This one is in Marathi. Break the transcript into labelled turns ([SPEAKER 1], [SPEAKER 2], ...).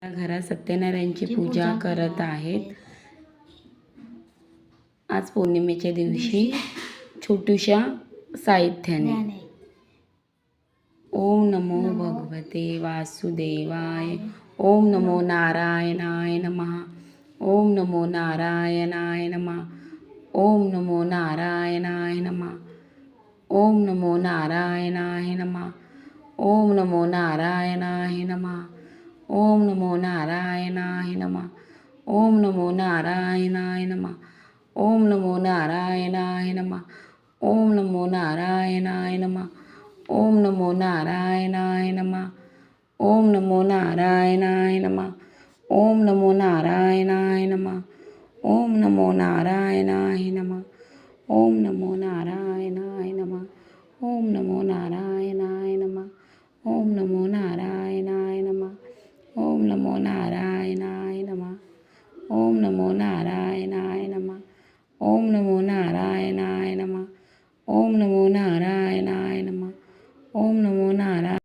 [SPEAKER 1] घरात सत्यनारायणची पूजा करत आहेत. आज पौर्णिमेच्या दिवशी छोट्याशा साहित्याने ओम नमो भगवते वासुदेवाय. ओम नमो नारायणाय नमः. ओम नमो नारायणाय नमः. ओम नमो नारायणाय नमः. ओम नमो नारायणाय नमः. ओम नमो नारायणाय नमः. ओम नमो नारायणाय नमः. ओम नमो नारायणाय नमः. ओम नमो नारायणाय नमः. ओम नमो नारायणाय नमः. ओम नमो नारायणाय नमः. ओम नमो नारायणाय नमः. ओम नमो नारायणाय नमः. ओम नमो नारायणाय नमः. ओम नमो नारायणाय नमः. ओम नमो नारायणाय नमः. ओम नमो नारायणाय नमः. ओम नमो नारायणाय नमः. ओम नमो नारायणाय नमः. ओम नमो नारायणाय नमः. ओम नमो नारायणाय